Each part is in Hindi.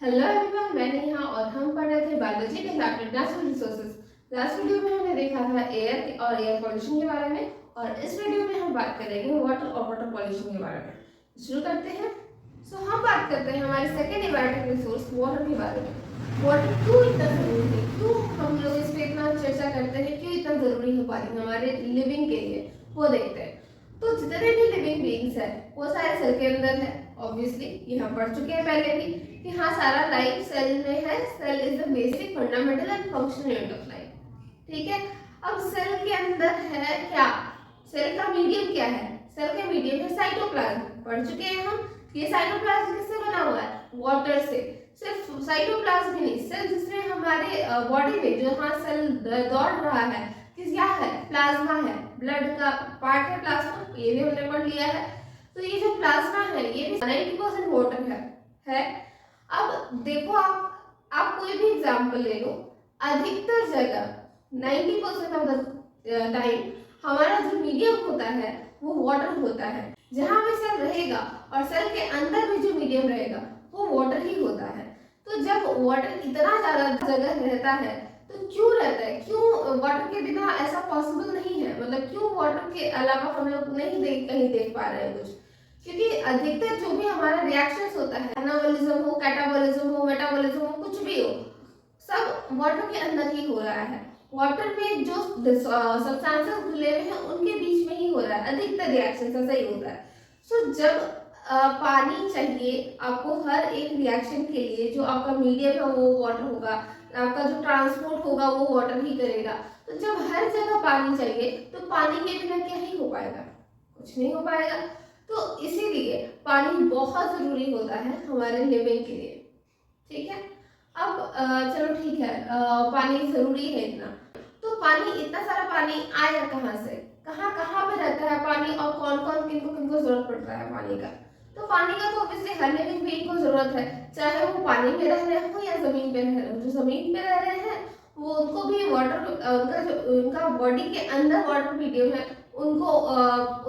हेलो एवरीवन, मैं नेहा और हम पढ़ रहे थे बायोलॉजी के chapter natural resources. Last video में हमने देखा था एयर और एयर पॉल्यूशन के बारे में, और इस वीडियो में हम बात करेंगे वाटर और वाटर पॉल्यूशन के बारे में। शुरू करते हैं। हम बात करते हैं हमारे सेकेंड इम्पॉर्टेंट रिसोर्स वाटर के बारे में। वाटर क्यों इतना जरूरी है, क्यों हम लोग इस पर इतना चर्चा करते हैं, क्यों इतना जरूरी है पानी हमारे लिविंग के लिए, वो देखते हैं। तो जितने भी लिविंग बीइंग्स है वो सारे सेल के अंदर है। ऑब्वियसली ये हम पढ़ चुके हैं पहले भी कि हाँ, सारा लाइफ सेल में है। Cell is the basic fundamental and functional unit of life. ठीक है। अब सेल के अंदर है क्या, सेल का मीडियम क्या है? सेल का मीडियम है साइटोप्लाज्म। पढ़ चुके हैं हम। ये साइटोप्लाज्म किससे बना हुआ है? वाटर से। सिर्फ साइटोप्लाज्म ही नहीं, सेल जिसमें हमारे बॉडी में जो हाँ सेल दौड़ रहा है, किस क्या है? प्लाज्मा है, ब्लड का पार्ट है प्लाज्मा, ये भी हमने पढ़ लिया है। तो ये जो प्लाज्मा है ये भी 90% वाटर है। अब देखो, आप कोई भी एग्जांपल ले लो, अधिकतर जगह 90% ऑफ द टाइम हमारा जो मीडियम होता है वो वाटर होता है। जहां भी सेल रहेगा और सेल के अंदर भी जो मीडियम रहेगा वो वाटर ही होता है। तो जब वाटर इतना ज्यादा जगह रहता है तो क्यों रहता है, क्यों वाटर के बिना ऐसा पॉसिबल नहीं है? मतलब क्यों वाटर के अलावा हम लोग नहीं कहीं देख पा रहे हैं कुछ? क्योंकि अधिकतर जो भी हमारा रिएक्शंस होता है, एनाबॉलिज्म हो, कैटाबॉलिज्म हो, मेटाबॉलिज्म हो, कुछ भी हो, सब वाटर के अंदर ही हो रहा है। वाटर में जो सब्सटेंसेस घुले हुए हैं उनके बीच में ही हो रहा है, अधिकतर रिएक्शंस ऐसा ही होता है। जब पानी चाहिए आपको हर एक रिएक्शन के लिए, जो आपका मीडियम है वो वाटर होगा, आपका जो ट्रांसपोर्ट होगा वो वाटर ही करेगा। तो जब हर जगह पानी चाहिए तो पानी के बिना क्या ही हो पाएगा? कुछ नहीं हो पाएगा। तो इसीलिए पानी बहुत जरूरी होता है हमारे लिविंग के लिए। ठीक है। अब चलो ठीक है, पानी जरूरी है इतना, तो पानी इतना सारा पानी आएगा कहाँ से? कहाँ कहाँ पे रहता है पानी, और कौन कौन किनको जरूरत पड़ता है पानी का? तो पानी का तो ऑब्वियसली हर लिविंग बीइंग को जरूरत है, चाहे वो पानी में रह रहे हो या जमीन पे रह रहे हो। जो जमीन पे रह रहे हैं वो उनको भी वाटर, उनका बॉडी के अंदर वाटर मीडियम है, उनको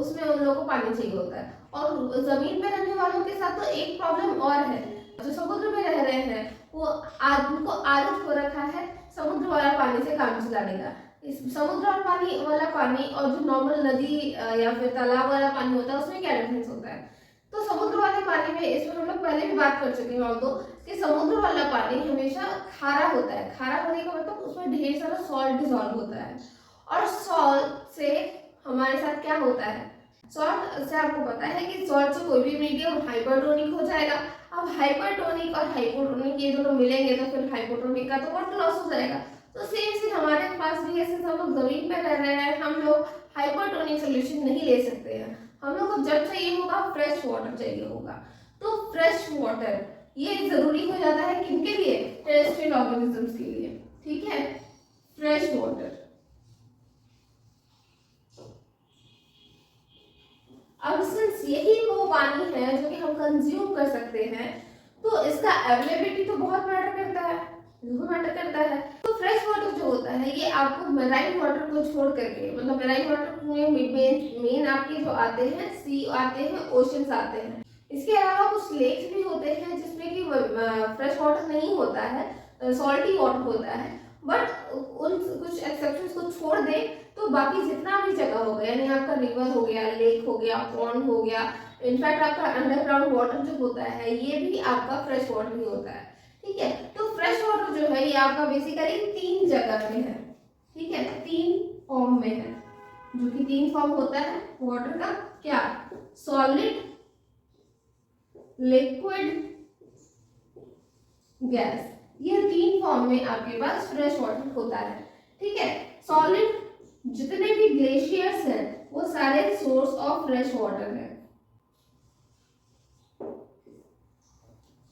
उसमें उन लोगों को पानी चाहिए होता है। और जमीन पे रहने वालों के साथ तो एक प्रॉब्लम और है, जो समुद्र में रह रहे हैं वो उनको आदत हो रखा है समुद्र वाला पानी से काम चलाने का। इस समुद्र और पानी वाला पानी और जो नॉर्मल नदी या फिर तालाब वाला पानी होता है उसमें क्या डिफरेंस होता है? तो समुद्र वाले पानी में, इसमें हम लोग पहले भी बात कर चुके हैं तो, कि समुद्र वाला पानी हमेशा खारा होता है। खारा होने का मतलब उसमें ढेर सारा सॉल्ट डिसॉल्व होता है, और सॉल्ट से हमारे साथ क्या होता है? सॉल्ट से आपको पता है कि सॉल्ट से कोई भी मीडियम हाइपरटोनिक हो जाएगा। अब हाइपरटोनिक और हाइपोटोनिक ये दोनों मिलेंगे तो फिर हाइपोटोनिक का तो वाटर लॉस हो जाएगा। तो सेम चीज हमारे पास भी है, सिंस हम लोग जमीन पे रह रहे हैं, हम लोग हाइपरटोनिक सोल्यूशन नहीं ले सकते हैं। हम लोग को जब चाहिए होगा फ्रेश वाटर चाहिए होगा। तो फ्रेश वाटर ये जरूरी हो जाता है किनके लिए? टेरेस्ट्रियल ऑर्गेनिजम्स के लिए। ठीक है, फ्रेश वाटर। अब सिंस यही वो पानी है जो कि हम कंज्यूम कर सकते हैं, तो इसका अवेलेबिलिटी तो बहुत मैटर करता है, मैटर करता है। तो फ्रेश वाटर जो होता है ये आपको मराइन वाटर को छोड़ करके, मतलब मराइन वाटर में मेन आपके जो आते हैं सी आते हैं, ओशंस आते हैं। इसके अलावा कुछ लेक्स भी होते हैं जिसमें कि फ्रेश वाटर नहीं होता है, सॉल्टी वाटर होता है। बट उन कुछ एक्सेप्शंस को छोड़ दें तो बाकी जितना भी जगह हो गया, यानी आपका रिवर हो गया, लेक हो गया, पॉन्ड हो गया, इनफैक्ट आपका अंडरग्राउंड वाटर जो होता है ये भी आपका फ्रेश वाटर ही होता है। ठीक है। तो फ्रेश वाटर जो है ये आपका बेसिकली 3 जगह में है। ठीक है, 3 फॉर्म में है, जो कि 3 फॉर्म होता है वाटर का। क्या? Solid, liquid, gas. ये 3 फॉर्म में आपके पास फ्रेश वाटर होता है। ठीक है। सॉलिड, जितने भी ग्लेशियर्स हैं वो सारे सोर्स ऑफ फ्रेश वाटर है।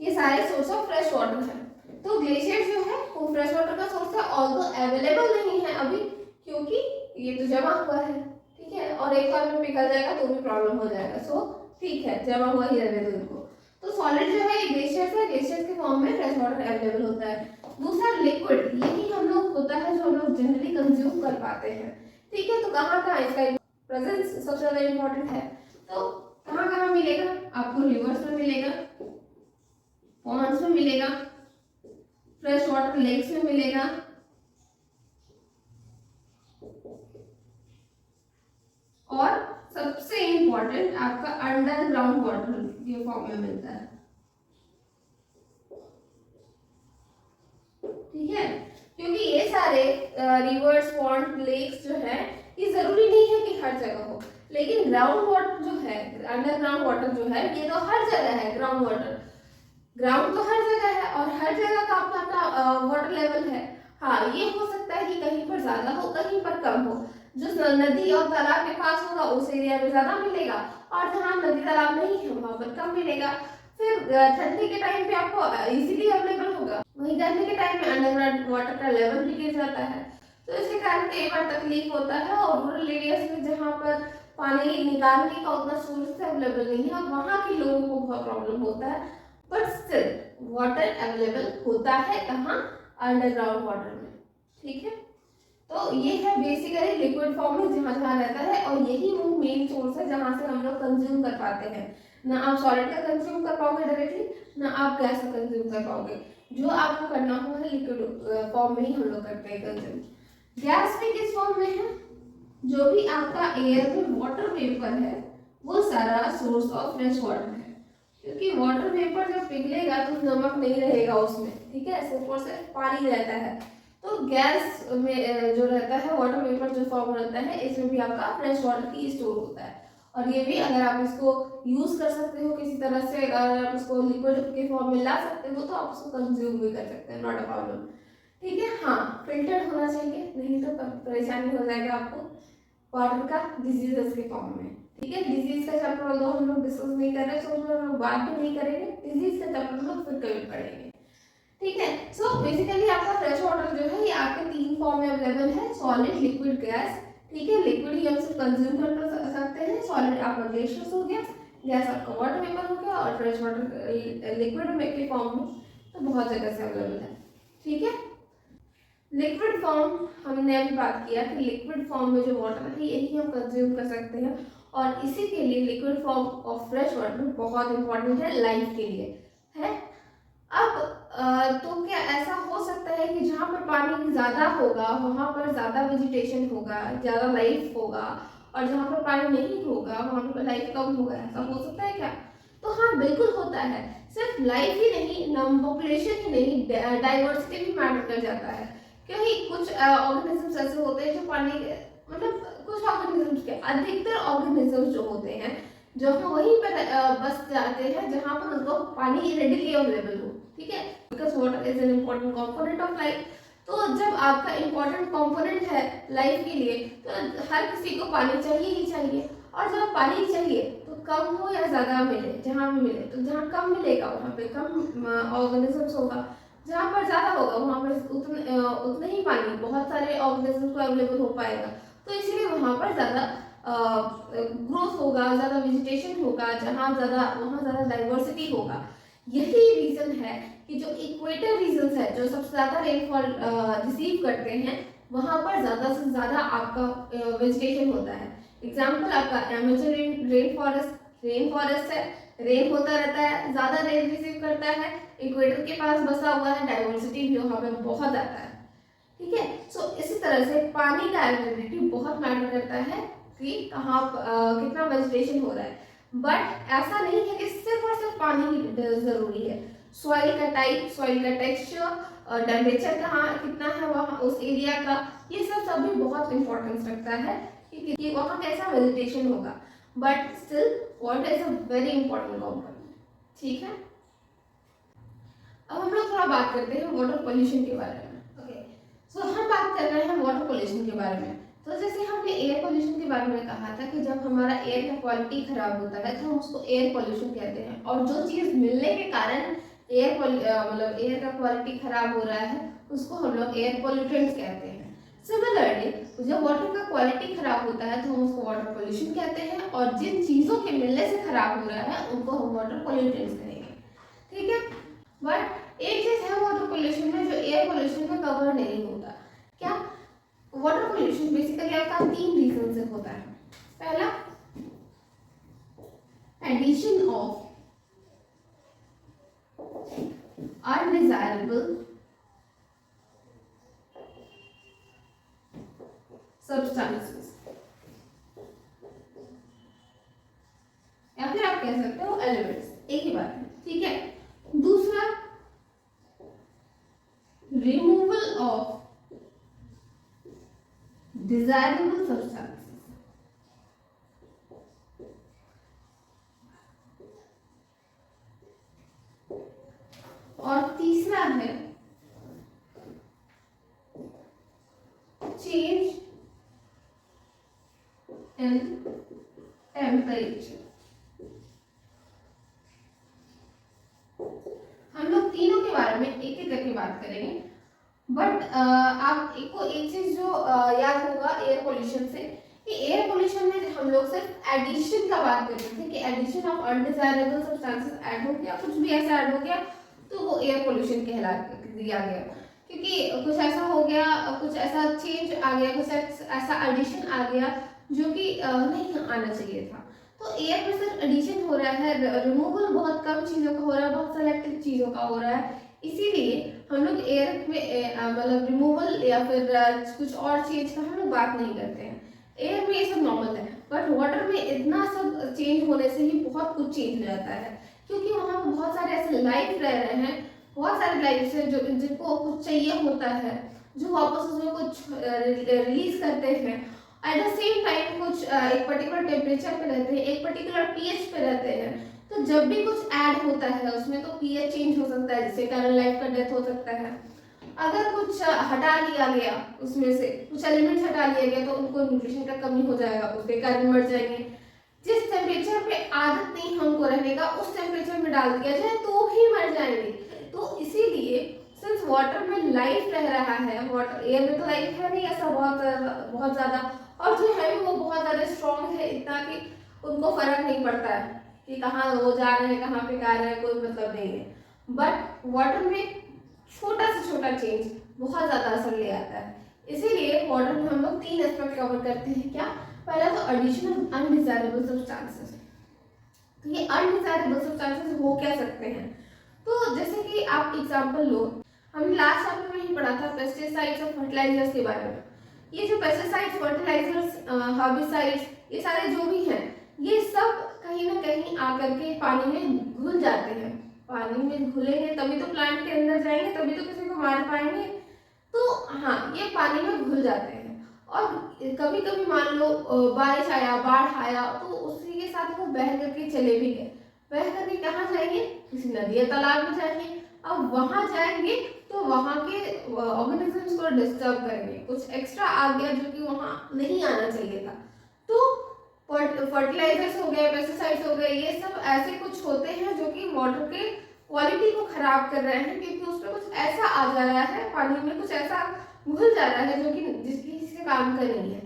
ये सारे सोर्स ऑफ फ्रेश वाटर है। तो ग्लेशियर जो है वो फ्रेश वाटर का सोर्स है, ऑल्दो अवेलेबल नहीं है अभी, क्योंकि ये तो जमा हुआ है। ठीक है, और एक बार में पिघल जाएगा तो भी प्रॉब्लम हो जाएगा। सो ठीक है, जमा हुआ ही रहने दो इनको। तो सॉलिड जो है ये ग्लेशियर्स है, ग्लेशियर्स के फॉर्म में फ्रेश वाटर अवेलेबल होता है। दूसरा लिक्विड, यही हम लोग होता है जो हम लोग जनरली कंज्यूम कर पाते हैं। ठीक है, तो कहाँ कहाँ इसका प्रेजेंस सबसे ज्यादा इम्पोर्टेंट है। तो कहाँ कहाँ मिलेगा? आपको रिवर्स में मिलेगा, पॉन्ड्स में मिलेगा, फ्रेश वाटर लेक्स में मिलेगा, और सबसे इंपॉर्टेंट आपका अंडरग्राउंड वाटर के फॉर्म में मिलता है। ठीक है, क्योंकि ये सारे रिवर्स, पॉन्ड, लेक्स जो है ये जरूरी नहीं है कि हर जगह हो, लेकिन ग्राउंड वाटर जो है, अंडरग्राउंड वाटर जो है ये तो हर जगह है। ग्राउंड वाटर, ग्राउंड तो हर जगह है और हर जगह का अपना अपना वाटर लेवल है। हाँ, ये हो सकता है कि कहीं पर ज्यादा हो, कहीं पर कम हो। जो नदी और तालाब के पास होगा उस एरिया में ज्यादा मिलेगा, और जहाँ नदी तालाब नहीं है वहां पर कम मिलेगा। फिर ठंडी के टाइम पे आपको इजीली अवेलेबल होगा, वहीं गर्मी के टाइम में अंडरग्राउंड वाटर का लेवल भी गिर जाता है। तो इसके कारण कई बार तकलीफ होता है, और रूरल एरियाज में जहाँ पर पानी निकालने का उतना सोर्स अवेलेबल नहीं है, वहाँ के लोगों को बहुत प्रॉब्लम होता है। बट स्टिल वाटर अवेलेबल होता है कहाँ? अंडरग्राउंड वाटर में। ठीक है, तो ये है बेसिकली लिक्विड फॉर्म में जहाँ जहाँ रहता है, और यही वो मेन सोर्स है जहाँ से हम लोग कंज्यूम कर पाते हैं। ना आप सॉलिड का कंज्यूम कर पाओगे डायरेक्टली, ना आप गैस का कंज्यूम कर पाओगे। जो आपको करना हो है लिक्विड फॉर्म में ही हम लोग करते हैं कंज्यूम। गैस में किस फॉर्म में है? जो भी आपका एयर में वाटर वेपर है वो सारा सोर्स ऑफ फ्रेश वाटर है, क्योंकि वाटर वेपर जब पिघलेगा तो नमक नहीं रहेगा उसमें। ठीक है, सिर्फ और सिर्फ पानी रहता है। तो गैस में जो रहता है वाटर वेपर जो फॉर्म रहता है, इसमें भी आपका फ्रेश वाटर की स्टोर होता है। और ये भी अगर आप इसको यूज कर सकते हो किसी तरह से, अगर आप इसको लिक्विड के फॉर्म में ला सकते हो तो आप उसको कंज्यूम भी कर सकते हैं, नॉट अ प्रॉब्लम। ठीक है, हाँ, फिल्टर्ड होना चाहिए, नहीं तो परेशानी हो जाएगा आपको वाटर का डिजीजेस के फॉर्म में। ठीक है, डिजीज का चैप्टर दो हम लोग डिस्कस नहीं कर रहे, तो हम लोग बात भी नहीं करेंगे। डिजीज का चैप्टर हम लोग फिर कभी पढ़ेंगे। ठीक है, सो बेसिकली आपका फ्रेश वाटर जो है ये आपके तीन फॉर्म में अवेलेबल है, सॉलिड, लिक्विड, गैस। ठीक है, लिक्विड ही हम सिर्फ कंज्यूम कर सकते हैं, सॉलिड आपका गैसियस हो गया, गैस आपका वाटर वेपर हो गया, और फ्रेश वाटर लिक्विड में के फॉर्म में तो बहुत जगह से अवेलेबल है। ठीक है, लिक्विड फॉर्म हमने अभी बात किया कि लिक्विड फॉर्म में जो वाटर है यही हम कंज्यूम कर सकते हैं, और इसी के लिए liquid form of fresh water बहुत इंपॉर्टेंट है लाइफ के लिए है। अब तो क्या ऐसा हो सकता है कि जहाँ पर पानी ज़्यादा होगा वहाँ पर ज़्यादा वेजिटेशन होगा, ज़्यादा लाइफ होगा, और जहाँ पर पानी नहीं होगा वहाँ पर लाइफ कम होगा? ऐसा हो सकता है क्या? तो हाँ, बिल्कुल होता है। सिर्फ लाइफ ही नहीं, पॉपुलेशन ही नहीं, डाइवर्सिटी भी मैटर कर जाता है। क्योंकि कुछ ऑर्गेनिजम्स ऐसे होते हैं जो पानी, मतलब कुछ ऑर्गेनिजम्स के, अधिकतर ऑर्गेनिजम्स जो होते हैं जो वहीं पर बस जाते हैं जहाँ पर उनको पानी रेडिली अवेलेबल हो। ठीक है, because water is an important component of life. तो जब आपका इम्पोर्टेंट कंपोनेंट है लाइफ के लिए, तो हर किसी को पानी चाहिए ही चाहिए। और जब पानी चाहिए तो कम हो या ज़्यादा मिले, जहाँ भी मिले, तो जहाँ कम मिलेगा वहाँ पे कम ऑर्गेनिजम्स होगा, जहाँ पर ज़्यादा होगा वहाँ पर उतने ही पानी बहुत सारे ऑर्गेनिजम्स को अवेलेबल हो पाएगा। तो इसलिए वहाँ पर ज़्यादा ग्रोथ होगा, ज़्यादा वेजिटेशन होगा, जहाँ ज़्यादा वहाँ ज़्यादा डाइवर्सिटी होगा। यही रीजन है कि जो इक्वेटर रीजन्स है, जो सबसे ज़्यादा रेनफॉल रिसीव करते हैं, वहाँ पर ज़्यादा से ज़्यादा आपका वेजिटेशन होता है। एग्जाम्पल आपका अमेज़न रेन फॉरेस्ट है, रेन होता रहता है, ज़्यादा रेन रिसीव करता है, इक्वेटर के पास बसा हुआ है, डाइवर्सिटी भी वहाँ पे बहुत आता है। ठीक है, सो इसी तरह से पानी का अवेलेबिलिटी बहुत मैटर करता है कि कहाँ कितना वेजिटेशन हो रहा है। बट ऐसा नहीं है कि सिर्फ और सिर्फ पानी ही जरूरी है। सॉइल का टाइप, सॉइल का टेक्सचर, टेम्परेचर कहाँ कितना है वहाँ उस एरिया का, ये सब भी बहुत इंपॉर्टेंस रखता है कि वहाँ कैसा वेजिटेशन होगा। But still water is a very important component. ठीक है, अब हम लोग थोड़ा बात करते हैं वाटर पोल्यूशन के बारे में। ओके, सो हम बात कर रहे हैं वाटर पोल्यूशन के बारे में। तो जैसे हमने एयर पोल्यूशन के बारे में कहा था कि जब हमारा एयर का क्वालिटी खराब होता है तो हम उसको एयर पोल्यूशन कहते हैं, और जो चीज़ मिलने के कारण मतलब एयर का क्वालिटी खराब हो रहा है उसको हम लोग एयर पोल्यूटेंट्स कहते हैं। सिमिलरली जब वाटर का क्वालिटी खराब होता है तो हम उसको वाटर पोल्यूशन कहते हैं, और जिन चीज़ों के मिलने से खराब हो रहा है उनको हम वाटर पोल्यूटेंट्स कहेंगे। ठीक है, बट एक चीज है वाटर पोल्यूशन में जो एयर पोल्यूशन में कवर नहीं होता। क्या? वाटर पोल्यूशन बेसिकली आपका तीन रीजन से होता है। पहला, एडिशन ऑफ अनडिजायरेबल सब्सटेंसेस, या फिर आप कह सकते हो एलिमेंट्स, एक ही बात है, ठीक है। दूसरा, रिमूवल ऑफ डिजायरेबल सब्सटेंसेस, और तीसरा है चेंज इन टेम्परेचर। हम लोग तीनों के बारे में एक एक करके बात करेंगे, बट आप को एक चीज जो याद होगा एयर पोल्यूशन से, कि एयर पोल्यूशन में हम लोग सिर्फ एडिशन का बात करते थे, कि addition of undesirable substances add हो गया, कुछ भी ऐसा ऐड हो गया तो वो एयर पोल्यूशन कहला दिया गया, क्योंकि कुछ ऐसा हो गया, कुछ ऐसा चेंज आ गया, कुछ ऐसा एडिशन आ गया जो कि नहीं आना चाहिए था। तो एयर में सिर्फ एडिशन हो रहा है, रिमूवल बहुत कम चीज़ों का हो रहा है, बहुत सेलेक्टिव चीज़ों का हो रहा है, इसीलिए हम लोग एयर में मतलब रिमूवल या फिर कुछ और चीज का हम लोग बात नहीं करते हैं। एयर में ये सब नॉर्मल है, बट वाटर में इतना सब चेंज होने से ही बहुत कुछ चेंज हो जाता है, क्योंकि वहाँ पर बहुत सारे ऐसे लाइफ रह रहे हैं, बहुत सारे लाइफ है जो जिनको कुछ चाहिए होता है, जो वापस उसमें कुछ रिलीज करते हैं, एट द सेम टाइम कुछ एक पर्टिकुलर टेम्परेचर पे रहते हैं, एक पर्टिकुलर पीएच पे रहते हैं। तो जब भी कुछ ऐड होता है उसमें तो पीएच चेंज हो सकता है, जिससे कारण लाइफ का डेथ हो सकता है। अगर कुछ हटा लिया गया, उसमें से कुछ एलिमेंट्स हटा लिया गया तो उनको न्यूट्रिशन का कमी हो जाएगा, उसके कारण मर जाएंगे। जिस टेम्परेचर पे आदत नहीं हमको रहने का, उस टेम्परेचर में डाल दिया जाए तो भी मर जाएंगे। तो इसीलिए सिंस वाटर में लाइफ रह रहा है, वाटर एयर में तो लाइफ है नहीं ऐसा बहुत ज्यादा, और जो है वो बहुत ज्यादा स्ट्रॉन्ग है, इतना कि उनको फर्क नहीं पड़ता है कि कहाँ वो जा रहे हैं, कहाँ पे जा रहे हैं, कोई मतलब नहीं है। बट वाटर में छोटा से छोटा चेंज बहुत ज्यादा असर ले आता है, इसीलिए वाटर में हम लोग तीन एस्पेक्ट कवर करते हैं। क्या? पहला तो एडिशन ऑफ अनडिजायरेबल सब्सटेंसेस। तो ये अनडिजायरेबल सब्सटेंसेस हो क्या सकते हैं? तो जैसे कि आप एग्जांपल लो, हमने लास्ट चैप्टर में ही पढ़ा था पेस्टिसाइड्स और फर्टिलाइजर्स के बारे में। ये जो पेस्टिसाइड्स, फर्टिलाइजर्स, हर्बिसाइड्स, ये सारे जो भी हैं, ये सब कहीं ना कहीं आकर के पानी में घुल जाते हैं। पानी में घुलेंगे तभी तो प्लांट के अंदर जाएंगे, तभी तो किसी को मार पाएंगे। तो हाँ, ये पानी में घुल जाते हैं। और कभी कभी मान लो बारिश आया, बाढ़ आया, तो उसी के साथ वो बह करके चले भी गए। बह करके कहाँ जाएंगे? किसी नदी या तालाब में जाएंगे। अब वहां जाएंगे तो वहां के ऑर्गेनिजम्स को डिस्टर्ब करेंगे, कुछ एक्स्ट्रा आ गया जो कि वहां नहीं आना चाहिए था। तो फर्टिलाइजर्स हो गए, पेस्टिसाइड्स हो गए, ये सब ऐसे कुछ होते हैं जो कि वाटर के क्वालिटी को खराब कर रहे हैं, क्योंकि उसमें कुछ ऐसा आ जा रहा है, पानी में कुछ ऐसा घुल जा रहा है जो कि जिसकी किसी काम का नहीं है,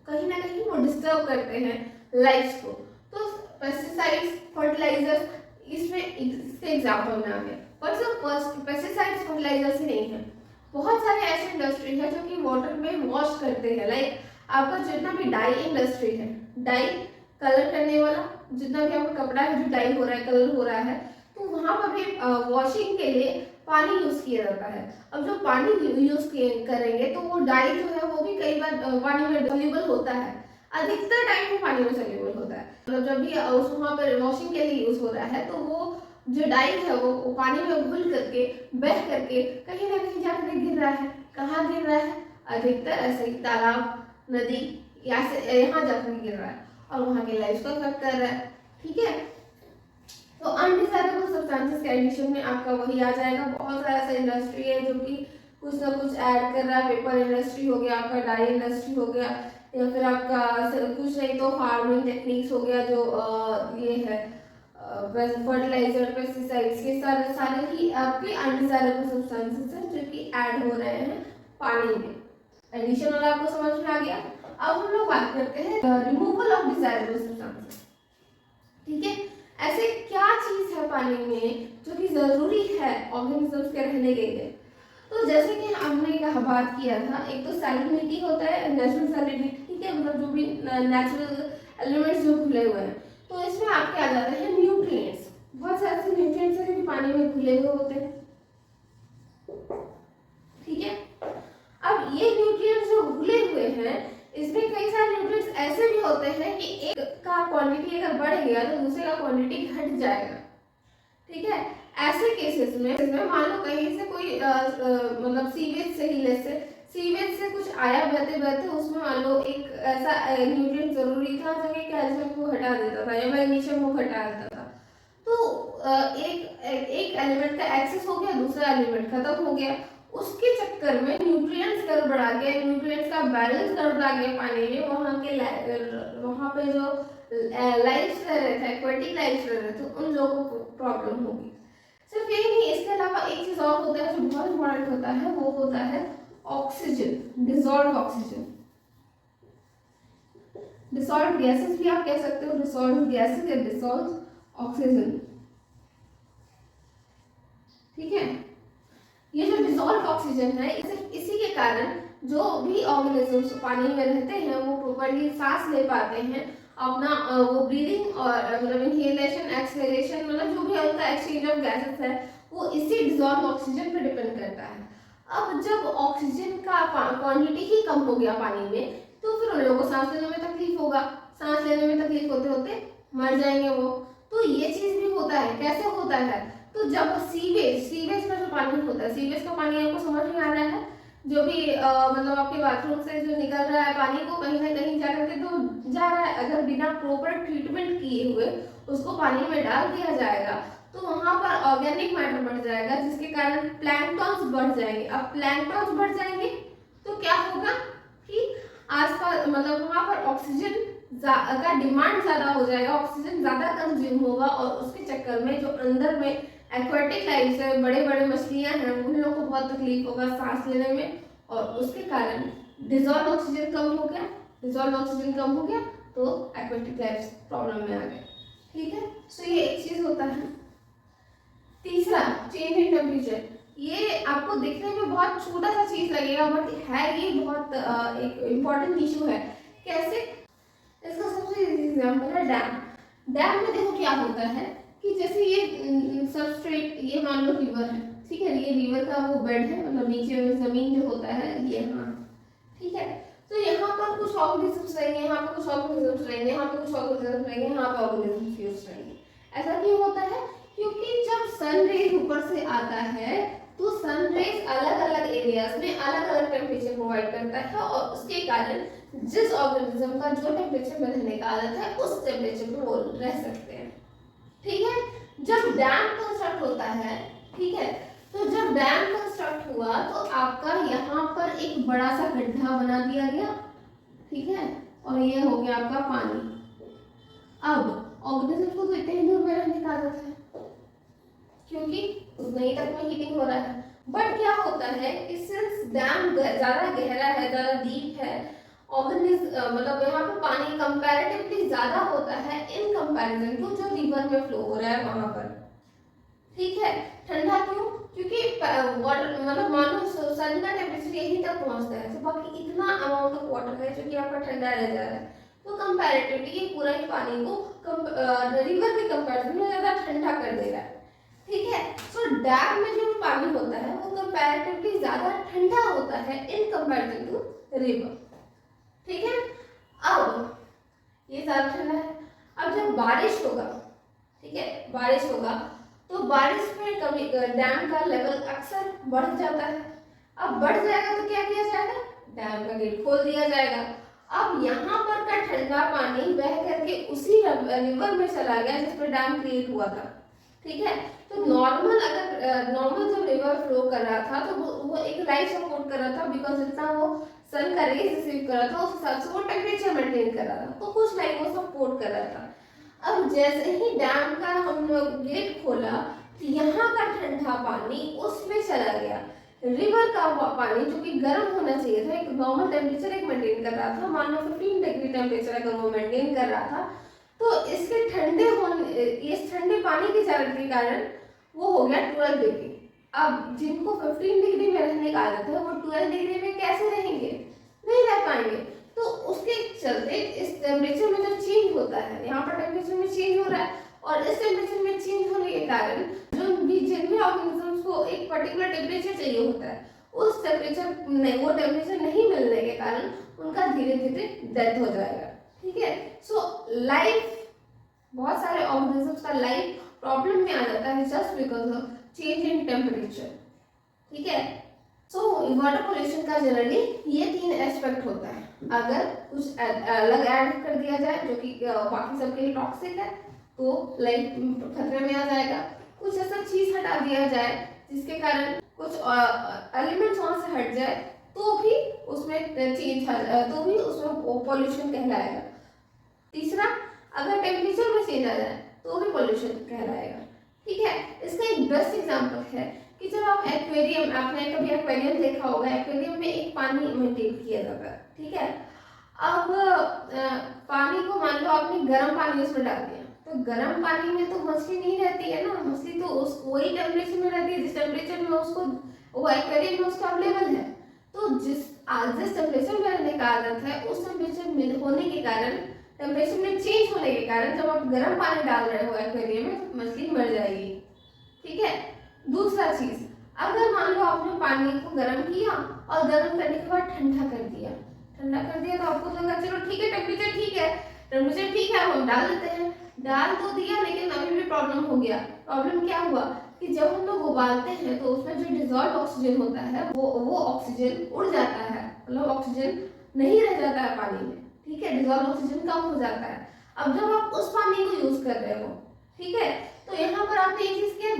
कहीं ना कहीं वो डिस्टर्ब करते हैं लाइफ को। तो पेस्टिसाइड्स, फर्टिलाइजर्स इसमें इसके एग्जाम्पल में आ गए। पर सिर्फ पेस्टिसाइड्स, फर्टिलाइजर्स ही नहीं है, बहुत सारे ऐसे इंडस्ट्री है जो कि वाटर में वॉश करते हैं। लाइक आपका जितना भी डाई इंडस्ट्री है, डाई कलर करने वाला जितना भी आपका कपड़ा है जो डाई हो रहा है, कलर हो रहा है, तो वहां पर भी वॉशिंग के लिए पानी यूज किया जाता है। अब जो पानी यूज करेंगे तो वो डाई जो है वो भी कई बार पानी में सोल्यूबल होता है, अधिकतर टाइम में पानी में सोल्यूबल होता है। मतलब जब भी उस वहाँ पर वॉशिंग के लिए यूज हो रहा है तो वो जो डाई है वो पानी में घुल करके, बह करके कहीं ना कहीं जाकर गिर रहा है। कहाँ गिर रहा है? अधिकतर ऐसे ही तालाब, नदी, यहाँ जाकर गिर रहा है और वहाँ की लाइफ को अफेक्ट कर रहा है। ठीक है, तो अनडिजायरेबल सब्सटेंसेस के एडिशन में आपका वही आ जाएगा। बहुत सारा ऐसा इंडस्ट्री है जो कि कुछ ना कुछ ऐड कर रहा है। पेपर इंडस्ट्री हो गया, आपका डाई इंडस्ट्री हो गया, या फिर आपका कुछ नहीं तो फार्मिंग टेक्निक्स हो गया, जो ये है फर्टिलाइजर, पेस्टिसाइड्स, के सारे ही आपके अनडिजायरेबल सब्सटेंसेस हैं जो कि ऐड हो रहे हैं पानी में। एडिशन वाला आपको समझ में आ गया। अब हम लोग बात करते हैं रिमूवल ऑफ डिजायरेबल सब्सटेंसेस। ठीक है, ऐसे क्या चीज है पानी में जो कि जरूरी है ऑर्गेनिजम्स के रहने के लिए? तो जैसे कि हमने कहा बात किया था, एक तो सैलिनिटी होता है, नेचुरल सैलिनिटी। ठीक है, मतलब जो भी नेचुरल एलिमेंट्स जो घुले हुए हैं, तो इसमें आपके आ जाते हैं न्यूट्रिएंट्स। बहुत सारे ऐसे न्यूट्रिएंट्स हैं जो पानी में घुले हुए होते हैं। होते हैं कि एक का क्वांटिटी अगर बढ़ गया तो दूसरे का क्वांटिटी घट जाएगा, ठीक है। ऐसे केसेस में मान लो कहीं से कोई मतलब सीवेज से ही, जैसे सीवेज से कुछ आया बहते बहते, उसमें मान लो एक ऐसा न्यूट्रिएंट जरूरी था जो कि कैल्शियम को हटा देता था या मैग्नीशियम को हटा देता था, तो एक एलिमेंट का एक्सेस हो गया, दूसरा एलिमेंट खत्म हो गया, उसके चक्कर में न्यूट्रिएंट्स गड़बड़ा गया, न्यूट्रिएंट्स का बैलेंस गड़बड़ा गया पानी में, वहाँ पे जो लाइफ रह रहे थे, एक्वेटिक लाइफ रह रहे थे, उन लोगों को प्रॉब्लम होगी। सिर्फ यही नहीं, इसके अलावा एक चीज और होता है जो बहुत इंपॉर्टेंट होता है, वो होता है oxygen, dissolve oxygen. Dissolve gases भी आप कह सकते हो, डिसॉल्व गैसेस या डिसॉल्व ऑक्सीजन, ठीक है। ये जो डिसॉल्व ऑक्सीजन है, इसी के कारण जो भी ऑर्गेनिजम्स पानी में रहते हैं वो प्रॉपर्ली सांस ले पाते हैं, अपना वो ब्रीदिंग और मतलब इनहेलेशन एक्सहेलेशन, मतलब जो भी उनका एक्सचेंज ऑफ गैसेस है वो इसी डिसॉल्व ऑक्सीजन पर डिपेंड करता है। अब जब ऑक्सीजन का क्वांटिटी ही कम हो गया पानी में, तो फिर उन लोगों को सांस लेने में तकलीफ होगा, सांस लेने में तकलीफ होते होते मर जाएंगे वो। तो ये चीज भी होता है। कैसे होता है? तो जब सीवेज का जो पानी होता है, सीवेज का पानी आपको समझ में आ रहा है, जो भी मतलब आपके बाथरूम से जो निकल रहा है पानी को कहीं ना कहीं जाकर के तो जा रहा है, अगर बिना प्रॉपर ट्रीटमेंट किए हुए उसको पानी में डाल दिया जाएगा तो वहां पर ऑर्गेनिक मैटर बढ़ जाएगा, जिसके कारण प्लैंक्टन्स बढ़ जाएंगे। अब प्लैंक्टन्स बढ़ जाएंगे तो क्या होगा कि आसपास मतलब वहां पर ऑक्सीजन का डिमांड ज्यादा हो जाएगा, ऑक्सीजन ज्यादा कंज्यूम होगा, और उसके चक्कर में जो अंदर में एक्वेटिक लाइफ है, बड़े बड़े मछलियां हैं, उन लोगों को बहुत तकलीफ होगा सांस लेने में, और उसके कारण डिसॉल्व ऑक्सीजन कम हो गया, डिसॉल्व ऑक्सीजन कम हो गया तो एक्वेटिक लाइफ प्रॉब्लम में आ गए, ठीक है। सो ये एक चीज होता है। तीसरा, चेंज इन टेम्परेचर। ये आपको दिखने में बहुत छोटा सा चीज लगेगा, बट है ये बहुत एक इम्पोर्टेंट इशू है। कैसे? इसका सबसे एग्जाम्पल है डैम। डैम में देखो क्या होता है कि जैसे ये सबस्ट्रेट, ये मान लो रिवर है, ठीक है, ये रिवर का वो बेड है, मतलब नीचे में जमीन जो होता है ये, हाँ ठीक है। तो यहाँ पर कुछ ऑर्गेनिजम्स रहेंगे, यहाँ पर कुछ ऑर्गेनिजम्स रहेंगे, यहाँ पर कुछ ऑर्गेनिजम्स रहेंगे, यहाँ पर ऑर्गेनिजम्स यूज रहेंगे। ऐसा क्यों होता है? क्योंकि जब सन रेज ऊपर से आता है तो सन रेज अलग अलग एरियाज में अलग अलग टेम्परेचर प्रोवाइड करता है, और उसके कारण जिस ऑर्गेनिज्म का जो टेम्परेचर में रहने का आदत है उस टेम्परेचर में वो रह सकते हैं, ठीक है। जब डैम कंस्ट्रक्ट होता है, ठीक है, तो जब डैम कंस्ट्रक्ट हुआ तो आपका यहाँ पर एक बड़ा सा गड्ढा बना दिया गया, ठीक है, और ये हो गया आपका पानी। अब ऑर्गेनिज्म को तो इतने ही दूर में रहने का आदत है क्योंकि नहीं तक में हीटिंग हो रहा है, बट क्या होता है कि सिंस डैम ज्यादा गहरा है, ज्यादा डीप है, मतलब यहाँ पे पानी कंपैरेटिवली ज्यादा होता है इन कंपैरिजन टू जो रिवर में फ्लो हो रहा है वहां पर, ठीक है। ठंडा क्यों? क्योंकि वाटर मतलब मान लो सन का टेम्परेचर यहीं तक पहुंचता है, तो बाकी इतना अमाउंट ऑफ वाटर है जो कि आपका ठंडा रह जा रहा है, तो कंपैरेटिवली ये पूरा ही पानी को रिवर के कंपैरिजन में ज्यादा ठंडा कर दे रहा है, ठीक है। सो डैम में जो पानी होता है वो कंपैरेटिवली ज्यादा ठंडा होता है इन कंपैरिजन टू रिवर, ठीक है। अब ये ज्यादा ठंडा है। अब जब बारिश होगा, ठीक है, बारिश होगा तो बारिश में कभी डैम का लेवल अक्सर बढ़ जाता है। अब बढ़ जाएगा तो क्या किया जाएगा? डैम का गेट खोल दिया जाएगा। अब यहाँ पर का ठंडा पानी बह करके उसी रिवर में चला गया जिस पर डैम क्रिएट हुआ था, ठीक है। तो नॉर्मल जब रिवर फ्लो कर रहा था तो वो एक लाइफ सपोर्ट कर रहा था, बिकॉज जितना वो सन का रेज रिसीव कर रहा था उस हिसाब से वो टेम्परेचर मेंटेन कर रहा था, तो कुछ लाइफ वो सपोर्ट कर रहा था। अब जैसे ही डैम का हम लोग गेट खोला तो यहाँ का ठंडा पानी उसमें चला गया, रिवर का पानी जो कि गर्म होना चाहिए था, एक नॉर्मल टेम्परेचर एक मेंटेन कर रहा था, मान लो 15 डिग्री टेम्परेचर अगर वो मेंटेन कर रहा था, तो इसके ठंडे होने, इस ठंडे पानी के चलने के कारण वो हो गया 12 डिग्री। अब जिनको 15 डिग्री में रहने का आदत है वो 12 डिग्री में कैसे रहेंगे? नहीं रह पाएंगे। तो उसके चलते इस टेम्परेचर में जब चेंज होता है, यहाँ पर टेम्परेचर में चेंज हो रहा है, और इस टेम्परेचर में चेंज होने के कारण जिन भी ऑर्गेनिजम्स को एक पर्टिकुलर टेम्परेचर चाहिए होता है उस वो टेम्परेचर नहीं मिलने के कारण उनका धीरे धीरे डेथ हो जाएगा, ठीक है। सो लाइफ, बहुत सारे ऑर्गेनिजम्स का लाइफ प्रॉब्लम में आ जाता है just because of change in temperature. ठीक है। सो वाटर पोल्यूशन का जनरली ये 3 एस्पेक्ट होता है। अगर कुछ अलग ऐड कर दिया जाए जो कि बाकी सबके लिए टॉक्सिक है तो लाइफ खतरे में आ जाएगा। कुछ ऐसा चीज हटा दिया जाए जिसके कारण कुछ एलिमेंट्स वहां से हट जाए तो भी उसमें चेंज तो भी उसमें पॉल्यूशन कहलाएगा। तीसरा, अगर टेम्परेचर में चेंज आ जाए तो भी पॉल्यूशन कहलाएगा। ठीक है। इसका एक बेस्ट एग्जांपल है कि जब आप एक्वेरियम, आपने कभी एक्वेरियम देखा होगा, एक्वेरियम में एक पानी मेंटेन किया जाता है। ठीक है। अब पानी को मान लो आपने गर्म पानी उसमें डाल दिया तो गर्म पानी में तो मछली नहीं रहती है ना, मछली तो उस वही टेम्परेचर में रहती है जिस टेम्परेचर में उसको वो एक्वेरियम में उसका अवेलेबल है। तो जिस टेम्परेचर में रहने का आदत है उस टेम्परेचर में होने के कारण, टेम्परेचर में चेंज होने के कारण जब आप गर्म पानी डाल रहे हो एक्वेरियम में तो मछली मर जाएगी। ठीक है। दूसरा चीज, अगर मान लो आपने पानी को गर्म किया और गर्म करने के बाद ठंडा कर दिया तो आपको लगा चलो ठीक है टेम्परेचर ठीक है हम डाल देते हैं, डाल तो दिया लेकिन अभी भी प्रॉब्लम हो गया। प्रॉब्लम क्या हुआ कि जब हम लोग उबालते हैं तो उसमें जो डिजॉल्व ऑक्सीजन होता है वो ऑक्सीजन उड़ जाता है, मतलब ऑक्सीजन नहीं रह जाता है पानी में। ठीक है। डिजॉल्व ऑक्सीजन कम हो जाता है। अब जब आप उस पानी को यूज कर रहे हो, ठीक है, तो यहाँ पर आपने एक चीज किया,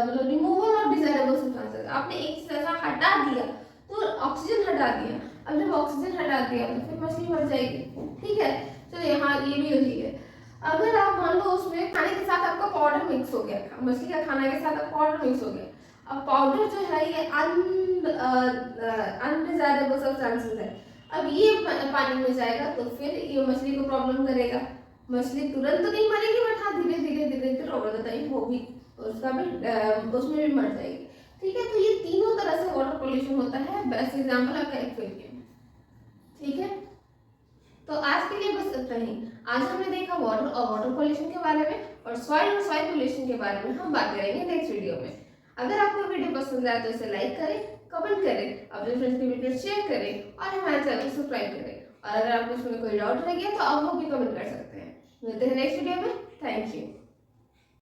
मतलब रिमूवल ऑफ डिजायरेबल सब्सटेंसेस, आपने एक चीज ऐसा हटा दिया तो ऑक्सीजन हटा दिया। अब जब ऑक्सीजन हटा दिया तो फिर मछली मर जाएगी। ठीक है। चलो यहाँ ये भी होती है। अगर आप मान लो उसमें खाने के साथ आपका पाउडर मिक्स हो गया, मछली का खाना के साथ पाउडर मिक्स हो गया। अब पाउडर जो है ये अनडिजायरेबल सब्सटेंसेस है। अब ये पानी में जाएगा तो फिर ये मछली को प्रॉब्लम करेगा। मछली तुरंत तो नहीं मरेगी बट हाँ धीरे धीरे ओवर द टाइम वो भी उसका भी उसमें भी मर जाएगी। ठीक है। तो ये तीनों तरह से वाटर पोल्यूशन होता है। बेस्ट एग्जांपल आपका एक्वेरियम। ठीक है। तो आज के लिए बस इतना ही। आज हमने देखा वाटर और वाटर पोल्यूशन के बारे में और सॉइल पोल्यूशन के बारे में हम बात करेंगे नेक्स्ट वीडियो में। अगर आपको वीडियो पसंद आया तो इसे लाइक करें, कमेंट करें, अपने फ्रेंड्स के वीडियो शेयर करें और हमारे चैनल को सब्सक्राइब करें। और अगर आपको इसमें कोई डाउट रह गया तो आप वो भी कमेंट कर सकते हैं। मिलते हैं नेक्स्ट वीडियो में। Thank you.